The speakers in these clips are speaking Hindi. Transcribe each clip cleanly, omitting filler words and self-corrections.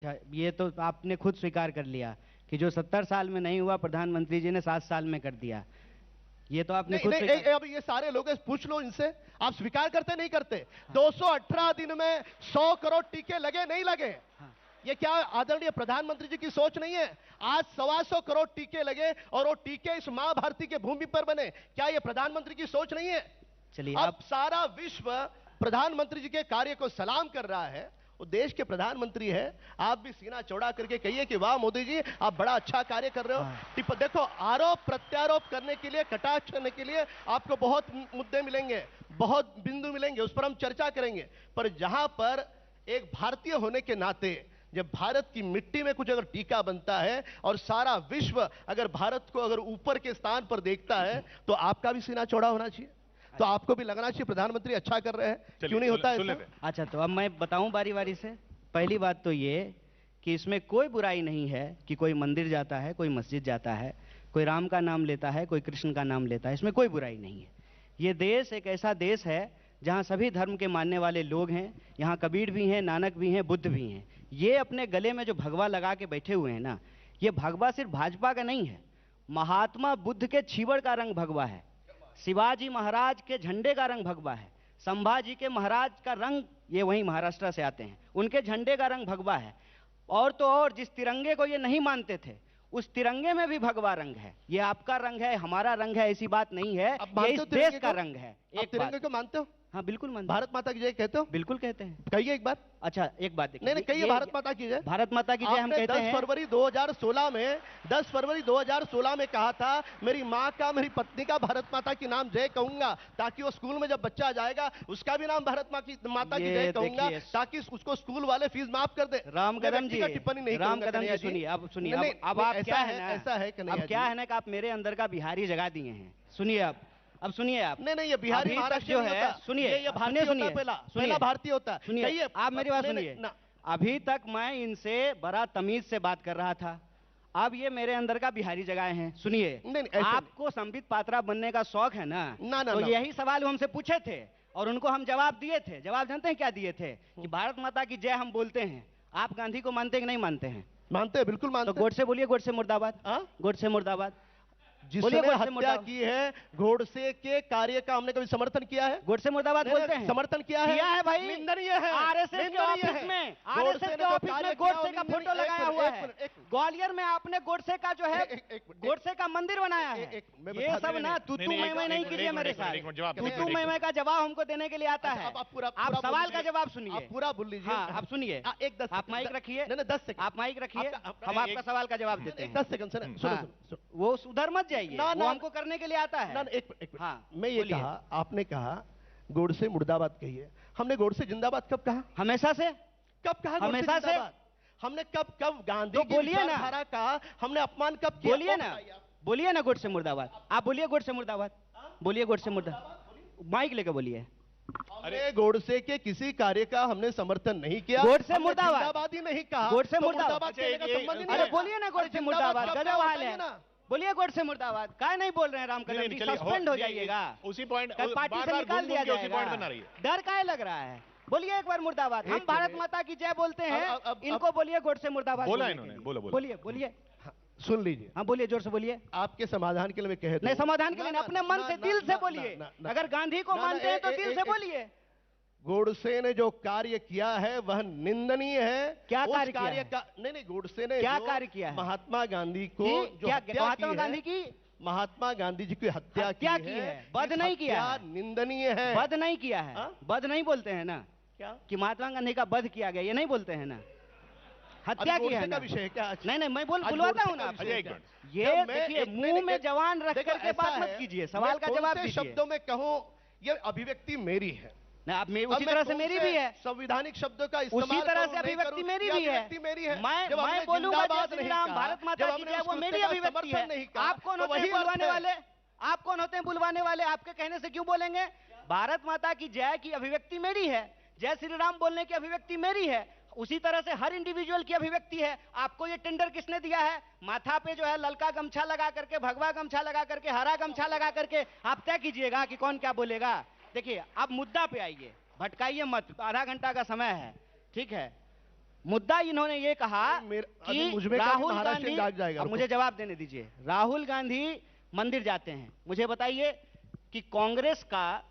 अच्छा, ये तो आपने खुद स्वीकार कर लिया कि जो 70 साल में नहीं हुआ प्रधानमंत्री जी ने 7 साल में कर दिया। ये तो आपने खुद नहीं, अब ये सारे लोग पूछ लो इनसे, आप स्वीकार करते नहीं करते? हाँ। 218 दिन में 100 करोड़ टीके लगे नहीं लगे? हाँ। ये क्या आदरणीय प्रधानमंत्री जी की सोच नहीं है? आज 125 करोड़ टीके लगे और वो टीके इस मां भारती के भूमि पर बने, क्या ये प्रधानमंत्री की सोच नहीं है? चलिए, अब सारा विश्व प्रधानमंत्री जी के कार्य को सलाम कर रहा है। वो देश के प्रधानमंत्री है, आप भी सीना चौड़ा करके कहिए कि वाह मोदी जी, आप बड़ा अच्छा कार्य कर रहे हो। हाँ। देखो, आरोप प्रत्यारोप करने के लिए, कटाक्ष करने के लिए आपको बहुत मुद्दे मिलेंगे, बहुत बिंदु मिलेंगे, उस पर हम चर्चा करेंगे। पर जहां पर एक भारतीय होने के नाते जब भारत की मिट्टी में कुछ अगर टीका बनता है और सारा विश्व अगर भारत को अगर ऊपर के स्थान पर देखता है, तो आपका भी सीना चौड़ा होना चाहिए, तो आपको भी लगना चाहिए प्रधानमंत्री अच्छा कर रहे हैं। क्यों नहीं होता है? अच्छा, तो अब मैं बताऊं बारी बारी से। पहली बात तो ये कि इसमें कोई बुराई नहीं है कि कोई मंदिर जाता है, कोई मस्जिद जाता है, कोई राम का नाम लेता है, कोई कृष्ण का नाम लेता है, इसमें कोई बुराई नहीं है। ये देश एक ऐसा देश है जहां सभी धर्म के मानने वाले लोग हैं। यहाँ कबीर भी हैं, नानक भी हैं, बुद्ध भी हैं। ये अपने गले में जो भगवा लगा के बैठे हुए हैं ना, ये भगवा सिर्फ भाजपा का नहीं है, महात्मा बुद्ध के छीवड़ का रंग भगवा है, शिवाजी महाराज के झंडे का रंग भगवा है, संभाजी के महाराज का रंग, ये वहीं महाराष्ट्र से आते हैं, उनके झंडे का रंग भगवा है। और तो और जिस तिरंगे को ये नहीं मानते थे, उस तिरंगे में भी भगवा रंग है। ये आपका रंग है, हमारा रंग है, ऐसी बात नहीं है, ये इस देश का रंग है। एक तिरंगे को मानते हो? हाँ बिल्कुल मानते। भारत माता की जय कहते हो? बिल्कुल कहते हैं। कहिए एक बार। अच्छा, एक बात देखिए। नहीं, कहिए भारत माता की जय। भारत माता की जय हम कहते हैं। 10 फरवरी 2016 में 10 फरवरी 2016 में कहा था, मेरी माँ का, मेरी पत्नी का भारत माता की नाम जय कहूंगा, ताकि वो स्कूल में जब बच्चा जाएगा उसका भी नाम भारत माता की जय कहूंगा, ताकि उसको स्कूल वाले फीस माफ कर दे। राम कदम जी, टिप्पणी नहीं, राम कदम जी सुनिए, अब सुनिए, अब आप क्या है ना, ऐसा है अब क्या है ना कि आप मेरे अंदर का बिहारी जगा दिए हैं। सुनिए, अब सुनिए आप। नहीं, ये बिहारी महाराष्ट्र जो है, सुनिए, ये भारतीय होता है, पहला भारतीय होता है। सुनिए, आप मेरी बात सुनिए। अभी तक मैं इनसे बड़ा तमीज से बात कर रहा था, अब ये मेरे अंदर का बिहारी जगाए हैं। सुनिए, आपको संबित पात्रा बनने का शौक है ना, तो यही सवाल हमसे पूछे थे और उनको हम जवाब दिए थे। जवाब जानते हैं क्या दिए थे? कि भारत माता की जय हम बोलते हैं। आप गांधी को मानते हैं कि नहीं मानते हैं? मानते हैं, बिल्कुल मानते हैं। तो गोडसे बोलिए, गोडसे मुर्दाबाद। गोडसे मुर्दाबाद। जिसने हत्या की है, गोडसे के कार्य का हमने कभी समर्थन किया है? गोडसे मुर्दाबाद बोलते हैं। समर्थन किया है भाई, निंदनीय है। आरएसएस के ऑफिस में, आरएसएस के ऑफिस में गोडसे का फोटो लगाया हुआ है। ग्वालियर में आपने गोडसे का जो है, गोडसे का मंदिर बनाया है। ये सब ना तू मैं नहीं कीजिए मेरे साथ। तू मैं का जवाब हमको देने के लिए आता है। आप सवाल का जवाब सुनिए, पूरा बोल लीजिए। आप सुनिए, आप माइक रखिए। 10 सेकंड आप माइक रखिए, हम आपका सवाल का जवाब देते हैं। 10 सेकंड सुनो, वो सुधर मत जाइए, वो हमको करने के लिए आता है। एक मैं ये कहा, आपने कहा गोडसे मुर्दाबाद कहिए, हमने गोडसे जिंदाबाद कब कहा? हमेशा से। कब कहा? हमेशा से। हमने कब गांधी की विचारधारा का हमने अपमान कब किया? बोलिए ना गोडसे मुर्दाबाद। आप बोलिए गोडसे मुर्दाबाद, बोलिए गोडसे मुर्दाबाद, माइक लेकर बोलिए। अरे गोडसे के किसी कार्य का हमने समर्थन नहीं किया। गोडसे मुर्दाबाद ही नहीं कहा। गोडसे मुर्दाबाद। अरे बोलिए ना गोडसे मुर्दाबाद, गजब हाल है। बोलिए गोडसे मुर्दाबाद। काय नहीं बोल रहे हैं राम कदम जी? सस्पेंड हो जाइएगा, उसी पॉइंट पार्टी से निकाल दिया जाएगा। डर काय लग रहा है? बोलिए एक बार मुर्दाबाद। हम भारत माता की जय बोलते हैं, इनको बोलिए गोडसे मुर्दाबाद। बोला इन्होंने, बोलिए। सुन लीजिए। हाँ बोलिए, जोर से बोलिए। आपके समाधान के लिए मैं कह दूं। नहीं, समाधान के लिए अपने मन से, दिल से बोलिए। अगर गांधी को मानते हैं तो दिल से बोलिए। गोडसे ने जो कार्य किया है वह निंदनीय है। क्या कार्य किया? नहीं, गोडसे ने क्या कार्य किया है? महात्मा गांधी को जो महात्मा गांधी की, महात्मा गांधी जी की हत्या की है, वध नहीं किया है, निंदनीय है। वध नहीं किया है, वध नहीं बोलते हैं ना, क्या कि महात्मा गांधी का वध किया गया, ये नहीं बोलते हैं ना, हत्या की है ना। विषय क्या? नहीं, मैं बुलवाता हूँ ना। ये देखिए, मुंह में जवान रख करके बात मत कीजिए, सवाल का जवाब दीजिए। शब्दों में कहूं, ये अभिव्यक्ति मेरी है, आप उसी तरह से मेरी भी है। संवैधानिक शब्दों का इस्तेमाल उसी तरह से अभिव्यक्ति मेरी भी है। मैं बोलूंगा जय श्री राम, भारत माता की जय, वो मेरी अभिव्यक्ति है। आप कौन होते हैं बुलवाने वाले? आप कौन होते हैं बुलवाने वाले? आपके कहने से क्यों बोलेंगे? भारत माता की जय की अभिव्यक्ति मेरी है, जय श्री राम बोलने की अभिव्यक्ति मेरी है। उसी तरह से हर इंडिविजुअल की अभिव्यक्ति है। आपको ये टेंडर किसने दिया है? माथा पे जो है ललका गमछा लगा करके, भगवा गमछा लगा करके, हरा गमछा लगा करके आप तय कीजिएगा कि कौन क्या बोलेगा। देखिए, आप मुद्दा पे आइए, भटकाइए मत, आधा घंटा का समय है, ठीक है? मुद्दा इन्होंने ये कहा अभी कि मुझ में कहा कि राहुल महाराष्ट्र गांधी, जाग जाएगा। अब मुझे जवाब देने दीजिए। राहुल गांधी मंदिर जाते हैं, मुझे बताइए कि कांग्रेस का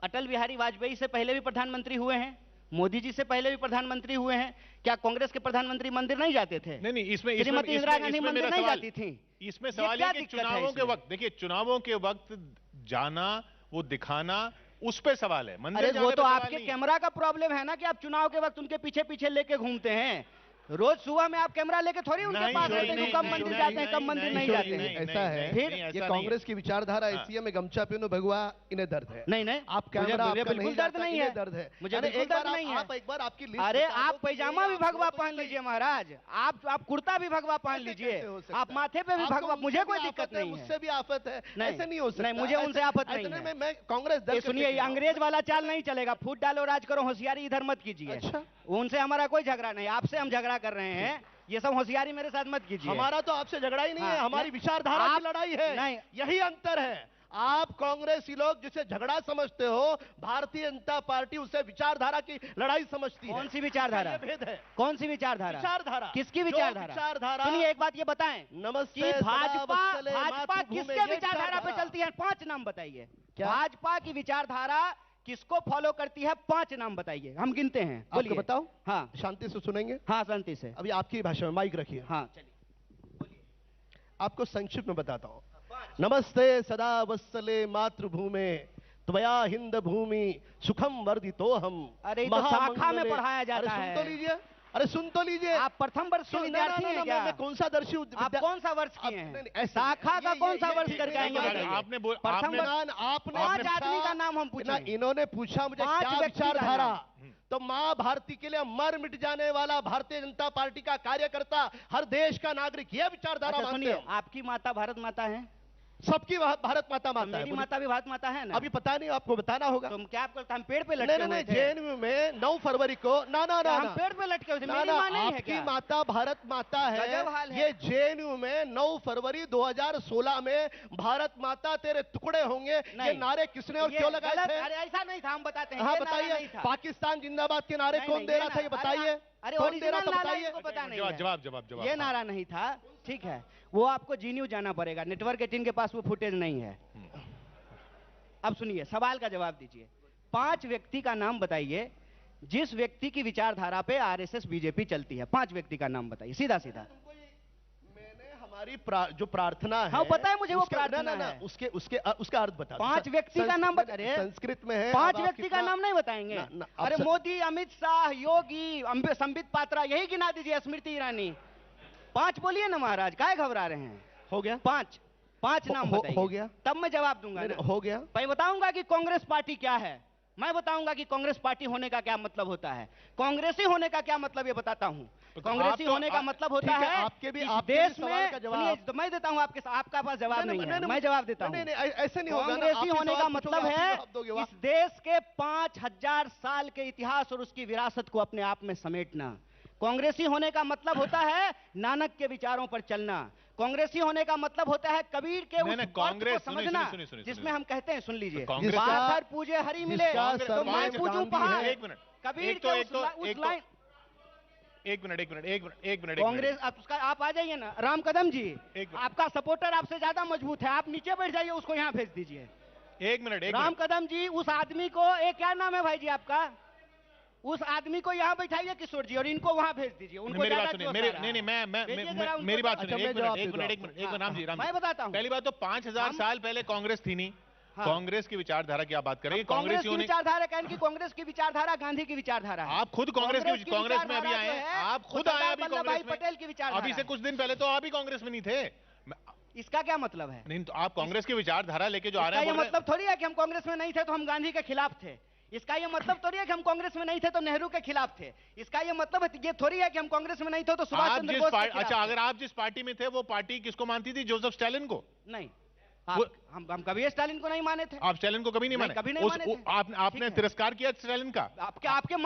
अटल बिहारी वाजपेयी से पहले भी प्रधानमंत्री हुए हैं, मोदी जी से पहले भी प्रधानमंत्री हुए हैं, क्या कांग्रेस के प्रधानमंत्री मंदिर नहीं जाते थे? नहीं, इसमें श्रीमती इंदिरा गांधी इसमें मंदिर मेरा नहीं सवाल- जाती थी। इसमें ये सवाल क्या है कि दिक्कत है चुनावों के इसमें? वक्त, देखिए चुनावों के वक्त जाना, वो दिखाना, उस पे सवाल है। मंदिर अरे जाने वो पे तो सवाल आपके नहीं है। कैमरा का प्रॉब्लम है ना कि आप चुनाव के वक्त उनके पीछे पीछे लेके घूमते हैं। रोज सुबह में आप कैमरा लेके थोड़ी उनके नहीं, पास नहीं, रहते हैं नहीं, कि कब नहीं, मंदिर नहीं, जाते हैं, कब नहीं, मंदिर नहीं, नहीं नहीं, जाते नहीं, हैं। ऐसा है, फिर नहीं, ऐसा ये नहीं कांग्रेस है। की विचारधारा हाँ। ऐसी है, मैं गमछा पहनूं भगवा इन्हें दर्द है। नहीं नहीं, आप मुझे कैमरा मुझे आपका बिल्कुल नहीं दर्द जाता, नहीं इन्हें है, दर्द है। मुझे अरे बिल्कुल एक बार दर्द नहीं है। आप एक बार आपकी लिस्ट अरे बता आप दो कि पैजामा ये भी आप भगवा तो पहन नहीं। लीजिए महाराज, आप कुर्ता भी भगवा पहन ऐसे लीजिए, कैसे हो सकता आप है? माथे पे भी आपको भगवा, उनसे मुझे भी कोई आफत दिक्कत है, नहीं मुझसे है। भी आफत है, नहीं, ऐसे नहीं हो सकता। नहीं, मुझे उनसे ऐसे- आफत नहीं ऐसे है। में मैं कांग्रेस दल ये के सुनिए, ये खिलाफ- अंग्रेज वाला चाल नहीं चलेगा, फूट डालो राज करो, होशियारी इधर मत कीजिए। अच्छा। उनसे हमारा कोई झगड़ा नहीं, आपसे हम झगड़ा कर रहे हैं, ये सब होशियारी मेरे साथ मत कीजिए। हमारा तो आपसे झगड़ा ही नहीं है, हाँ, हमारी नहीं, विचारधारा आप- की लड़ाई है। नहीं। यही अंतर है। आप कांग्रेसी लोग जिसे झगड़ा समझते हो, भारतीय जनता पार्टी उसे विचारधारा की लड़ाई समझती है। कौन सी विचारधारा? ये भेद है। कौन सी विचारधारा? विचारधारा। किसकी जो विचारधारा? विचारधारा- सुनिए एक बात ये बताएं नमस्ते कि सदा भाजपा वत्सले भाजपा मातृभूमि, किसके ये विचारधारा पे विचारधारा। चलती है? 5 नाम बताइए। क्या? भाजपा की विचारधारा किसको फॉलो करती है? 5 नाम बताइए, हम गिनते हैं। आपको बोलिए। बताओ? हाँ शांति से सुनेंगे। हाँ, शांति से। अभी आपकी भाषा में माइक रखिए। हाँ चलिए। आपको संक्षिप्त में बताता हूं। नमस्ते सदा वत्सले मातृभूमे, त्वया हिंद भूमि सुखम वर्धितो हम। अरे ये तो शाखा में पढ़ाया जाता अरे सुन है। तो लीजिए, अरे सुन तो लीजिए। आप प्रथम वर्ष के सुन- विद्यार्थी ना, ना, हैं ना, क्या? मैं कौन सा दर्शी आप कौन सा वर्ष किए नहीं, नहीं, हैं? ऐसे- शाखा का ये- कौन सा ये- वर्ष ये- करके ये- आएंगे ये- बताइए? आपने बोल- प्रथम आपने- वर्ष- आपने 5 आदमी का नाम हम ना, पूछे। इन्होंने पूछा मुझे 5 क्या व्यक्ति का विचारधारा, नाम। तो मां भारती के लिए मर मिट जाने वाला भारतीय जनता पार्टी का कार्यकर्ता, हर देश का नागरिक, यह विचारधारा अच्छा, मानते सुनिए, हो। आपकी माता भारत माता है? सबकी भारत माता माता मेरी है। माता भी भारत माता है ना? अभी पता नहीं, आपको बताना होगा। तो क्या आपको हम पेड़ पे नहीं लटके नहीं हुए नहीं, थे? जेएनयू में 9 फरवरी को ना ना ना हम ना पेड़ पे लटके हुए थे, ना मेरी ना, माँ नहीं है आपकी क्या? माता भारत माता गजब हाल है। है। ये जेएनयू में 9 फरवरी 2016 में भारत माता तेरे टुकड़े होंगे, ये नहीं। नारे किसने और ये क्यों लगाए गलत- थे? अरे ऐसा नहीं था, हम बताते हैं। हाँ ये नारा बताइए, नहीं था। पाकिस्तान जिंदाबाद के नारे नहीं, कौन नहीं, दे रहा था, ये अरे बताइए। अरे कौन दे रहा ओरिजिनल था, नारा बताइए। इनको पता नहीं है। जवाब ये नारा नहीं था, ठीक है, वो आपको जीन्यू जाना पड़ेगा, नेटवर्क 18 के पास वो फुटेज नहीं है। अब सुनिए, सवाल का जवाब दीजिए। 5 व्यक्ति का नाम बताइए जिस व्यक्ति की विचारधारा पे आरएसएस बीजेपी चलती है। 5 व्यक्ति का नाम बताइए, सीधा सीधा। मैंने हमारी जो प्रार्थना है, हाँ, पता है मुझे वो उसका- प्रार्थना ना, ना, ना, है। उसका अर्थ बता। 5 व्यक्ति का नाम अरे संस्कृत में है। 5 अब आप व्यक्ति का कितना- नाम नहीं बताएंगे? ना, ना, अब अरे सर- मोदी, अमित शाह, योगी, संबित पात्रा, यही गिना दीजिए, स्मृति ईरानी। 5 बोलिए ना महाराज, काहे घबरा रहे हैं? हो गया, 5 नाम बताइए। हो गया, तब मैं जवाब दूंगा नहीं, ना। हो गया। मैं बताऊंगा कि कांग्रेस पार्टी क्या है, मैं बताऊंगा कि कांग्रेस पार्टी होने का क्या मतलब होता है, कांग्रेसी होने का क्या मतलब, ये बताता हूं। कांग्रेसी आप तो- होने का मतलब होता ठीक है, है आपके भी- कि आपके भी देश सवाल में का जवाब- सुनिए, तो मैं देता हूं आपका पास जवाब नहीं है, मैं जवाब देता हूं। नहीं नहीं, ऐसे नहीं होगा ना। कांग्रेसी आप ही होने सवाल का पूछोगे, मतलब आप ही है जवाब दोगे, वाह। इस देश के 5000 साल के इतिहास और उसकी विरासत को अपने आप में समेटना। कांग्रेसी होने का मतलब होता है नानक के विचारों पर चलना। कांग्रेसी होने का मतलब होता है कबीर के उस नहीं, अर्थ को कांग्रेस- समझना सुनिए, जिसमें हम कहते हैं, सुन लीजिए, तो कांग्रेस- पाथर पूजे हरि मिले, जिसका तो सर्वनाम मैं पूजूं गांधी पहाड़। है। एक मिनट, कबीर एक तो- के एक तो- उस एक तो- लाइन। एक मिनट। कांग्रेस आप आ जाइए ना, राम कदम जी, एक मिनट। आपका सपोर्टर आपसे ज्यादा मजबूत है, आप नीचे बैठ जाइए, उसको यहाँ भेज दीजिए। एक मिनट राम कदम जी, उस आदमी को, क्या नाम है भाई जी आपका, उस आदमी को यहाँ बैठाइए किशोर जी, और इनको वहाँ भेज दीजिए। उनको मेरी ज्यादा बात सुनिए, जोश मेरी आ रहा नहीं है। नहीं भेजिए मैं जरा उनको। मेरी बात अच्छा, सुनिए, मैं एक जवाब मिनट दे एक मिनट हाँ, राम जी मैं बताता हूँ। पहली बात तो 5000 हम- साल पहले कांग्रेस थी नहीं। हाँ। कांग्रेस की विचारधारा की आप बात करेंगे, कांग्रेस कांग्रेस की विचारधारा कहने की, कांग्रेस की विचारधारा गांधी की विचारधारा है। आप खुद कांग्रेस में अभी आए हैं, आप खुद आए अभी वल्लभ भाई कांग्रेस में। पटेल की विचारधारा अभी से है। कुछ दिन पहले तो आप ही कांग्रेस में नहीं थे। इसका क्या मतलब है? नहीं तो आप कांग्रेस की विचारधारा लेके जो आ रहे इसका हैं, ये मतलब थोड़ी है कि हम कांग्रेस में नहीं थे तो हम गांधी के खिलाफ थे। इसका ये मतलब थोड़ी है कि हम कांग्रेस में नहीं थे तो नेहरू के खिलाफ थे। इसका ये मतलब ये थोड़ी है कि हम कांग्रेस में नहीं थे तो सुभाष आप चंद्र जिस बोस के पार्टी, खिलाफ अच्छा थे। अगर आप जिस पार्टी में थे वो पार्टी किसको मानती थी? जोसेफ स्टालिन को? नहीं, वो- हम कभी स्टालिन को नहीं माने थे। आप स्टालिन को कभी नहीं माने? कभी नहीं माने थे। आपने ठीक है। तिरस्कार किया स्टालिन का? आपके मन